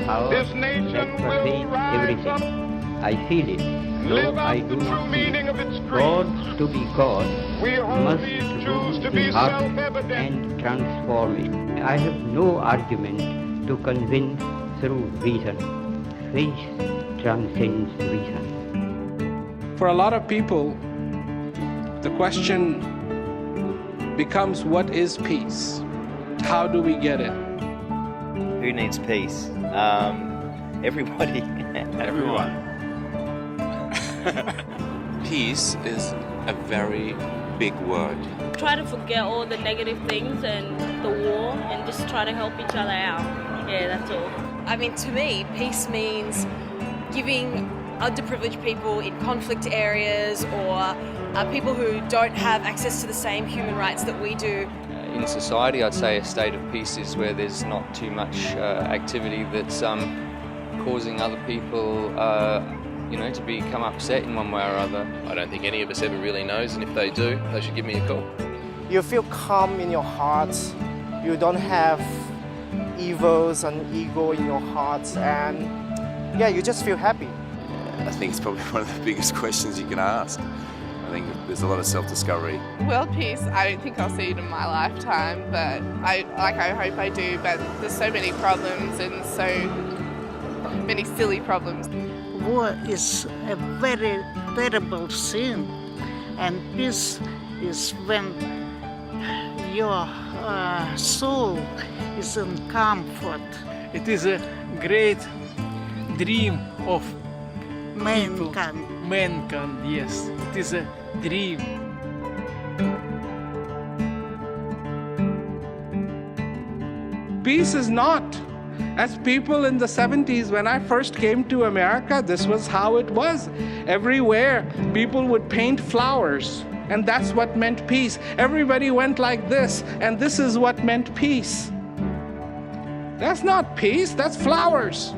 power that pervades everything. I feel it, though I do not see it. God, to be God, must rule the heart and transform it. I have no argument to convince through reason. Faith transcends reason. For a lot of people, the question becomes, what is peace? How do we get it? Who needs peace? Everybody. Everyone. Peace is a very big word. Try to forget all the negative things and the war and just try to help each other out. Yeah, that's all. I mean, to me, peace means giving underprivileged people in conflict areas or people who don't have access to the same human rights that we do. In society, I'd say a state of peace is where there's not too much activity that's causing other people to become upset in one way or other. I don't think any of us ever really knows, and if they do, they should give me a call. You feel calm in your heart. You don't have evils and ego in your heart, and yeah, you just feel happy. I think it's probably one of the biggest questions you can ask. I think there's a lot of self-discovery. World peace, I don't think I'll see it in my lifetime, but I hope I do. But there's so many problems and so many silly problems. War is a very terrible sin, and peace is when your soul is in comfort. It is a great dream of mankind. Mankind, yes, it is a dream. Peace is not. As people in the 70s, when I first came to America, this was how it was. Everywhere, people would paint flowers, and that's what meant peace. Everybody went like this, and this is what meant peace. That's not peace, that's flowers.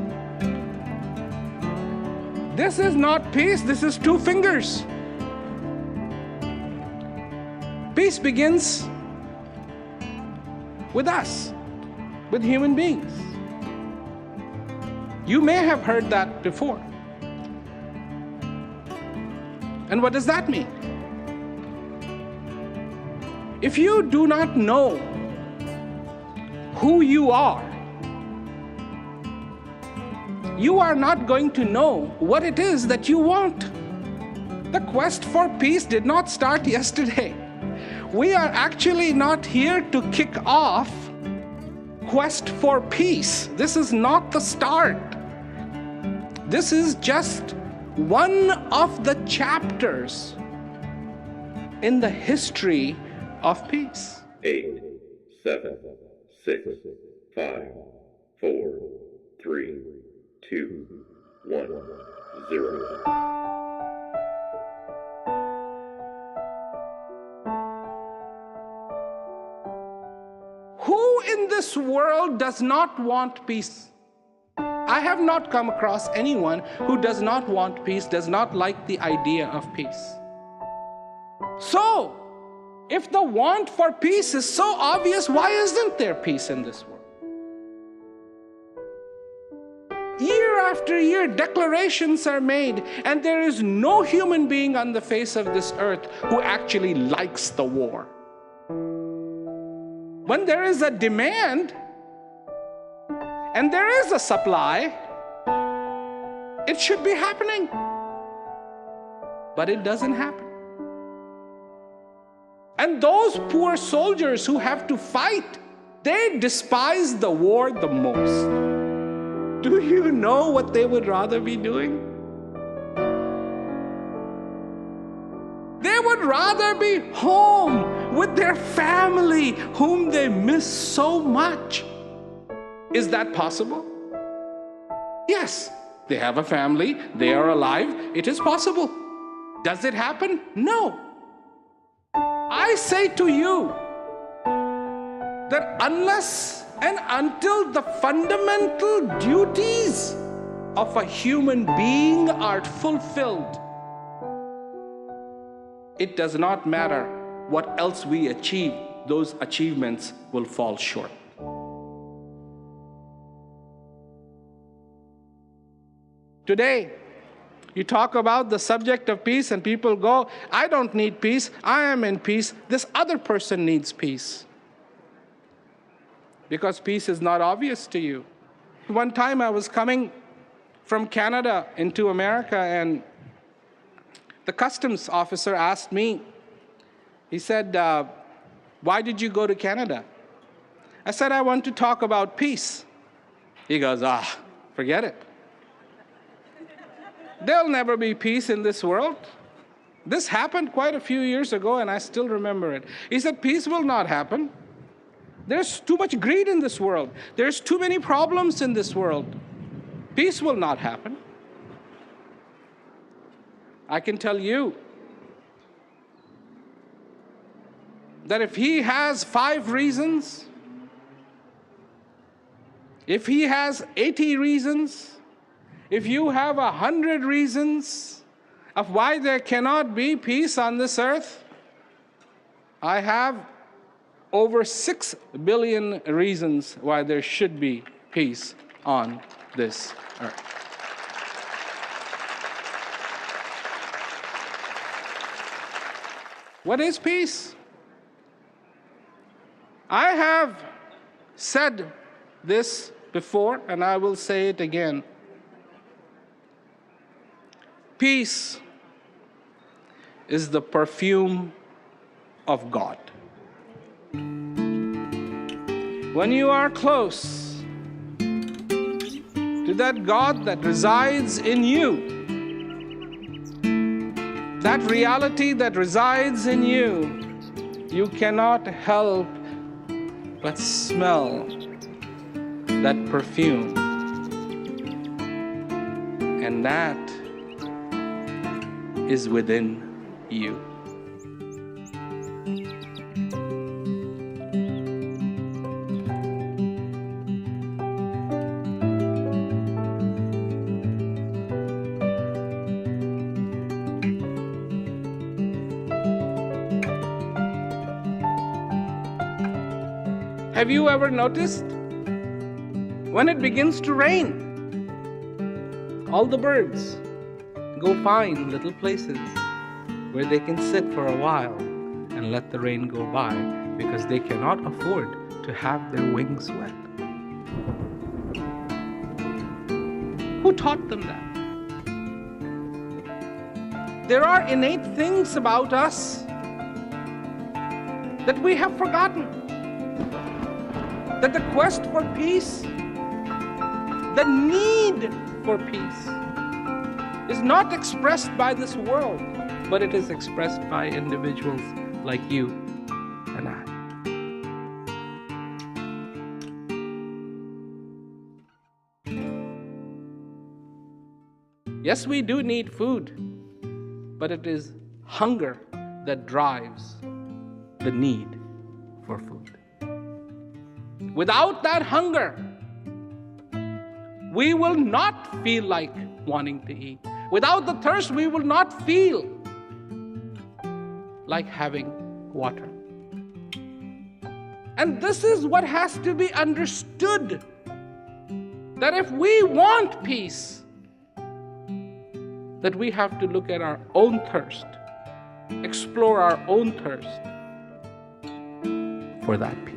This is not peace, this is two fingers. Peace begins with us, with human beings. You may have heard that before. And what does that mean? If you do not know who you are not going to know what it is that you want. The quest for peace did not start yesterday. We are actually not here to kick off quest for peace. This is not the start. This is just one of the chapters in the history of peace. 8, 7, 6, 5, 4, 3, 2, 1, 0. Who in this world does not want peace? I have not come across anyone who does not want peace, does not like the idea of peace. So, if the want for peace is so obvious, why isn't there peace in this world? Year after year, declarations are made, and there is no human being on the face of this earth who actually likes the war. When there is a demand, and there is a supply, it should be happening. But it doesn't happen. And those poor soldiers who have to fight, they despise the war the most. Do you know what they would rather be doing? They would rather be home with their family, whom they miss so much. Is that possible? Yes, they have a family, they are alive, it is possible. Does it happen? No. I say to you that unless and until the fundamental duties of a human being are fulfilled, it does not matter what else we achieve, those achievements will fall short. Today, you talk about the subject of peace and people go, I don't need peace, I am in peace. This other person needs peace. Because peace is not obvious to you. One time I was coming from Canada into America, and the customs officer asked me, he said, why did you go to Canada? I said, I want to talk about peace. He goes, forget it. There'll never be peace in this world. This happened quite a few years ago, and I still remember it. He said, peace will not happen. There's too much greed in this world. There's too many problems in this world. Peace will not happen. I can tell you that if he has 5 reasons, if he has 80 reasons, if you have 100 reasons of why there cannot be peace on this earth, I have over 6 billion reasons why there should be peace on this earth. What is peace? I have said this before, and I will say it again. Peace is the perfume of God. When you are close to that God that resides in you, that reality that resides in you, you cannot help but smell that perfume. And that is within you. Have you ever noticed when it begins to rain, all the birds go find little places where they can sit for a while and let the rain go by because they cannot afford to have their wings wet? Who taught them that? There are innate things about us that we have forgotten. That the quest for peace, the need for peace, is not expressed by this world, but it is expressed by individuals like you and I. Yes, we do need food, but it is hunger that drives the need for food. Without that hunger, we will not feel like wanting to eat. Without the thirst, we will not feel like having water. And this is what has to be understood, that if we want peace, that we have to look at our own thirst, explore our own thirst for that peace.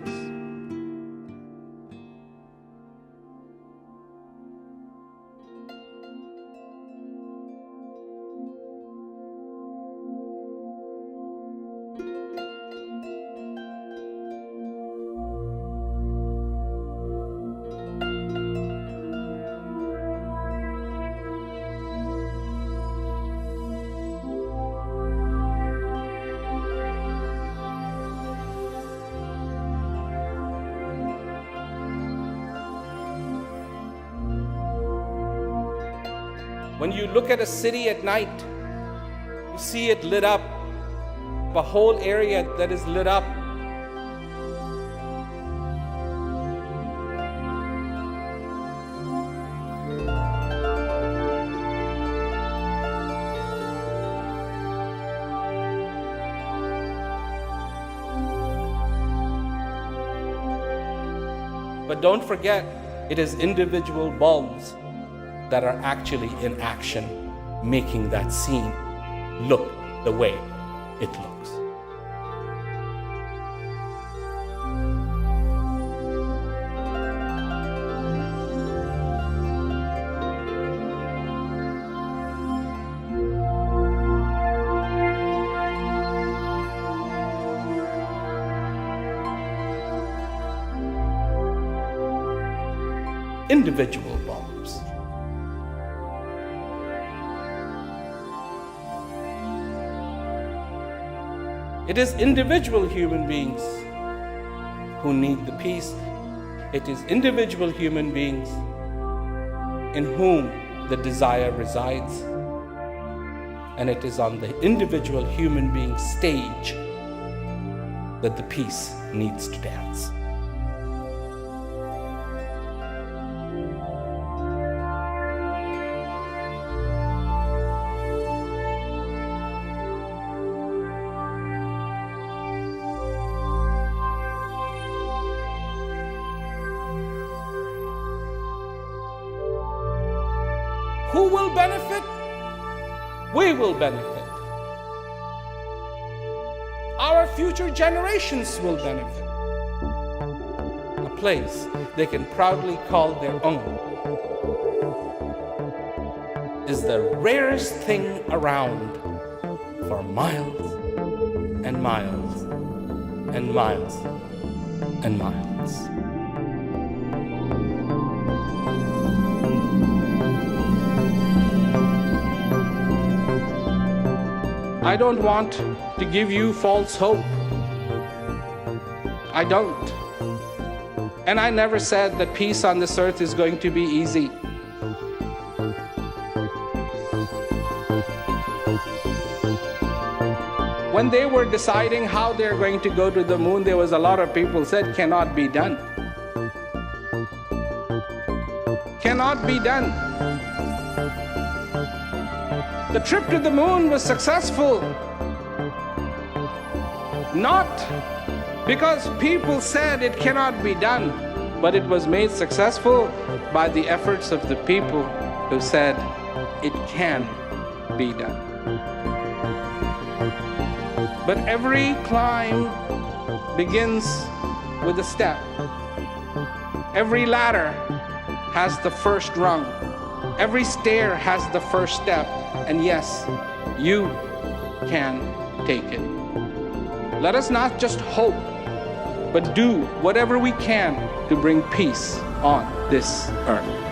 When you look at a city at night, you see it lit up, a whole area that is lit up. But don't forget, it is individual bulbs that are actually in action, making that scene look the way it looks. Individual bombs. It is individual human beings who need the peace. It is individual human beings in whom the desire resides. And it is on the individual human being stage that the peace needs to dance. Who will benefit? We will benefit. Our future generations will benefit. A place they can proudly call their own is the rarest thing around for miles and miles and miles and miles. I don't want to give you false hope. I don't. And I never said that peace on this earth is going to be easy. When they were deciding how they're going to go to the moon, there was a lot of people said cannot be done. Cannot be done. The trip to the moon was successful, not because people said it cannot be done, but it was made successful by the efforts of the people who said it can be done. But every climb begins with a step. Every ladder has the first rung. Every stair has the first step. And yes, you can take it. Let us not just hope, but do whatever we can to bring peace on this earth.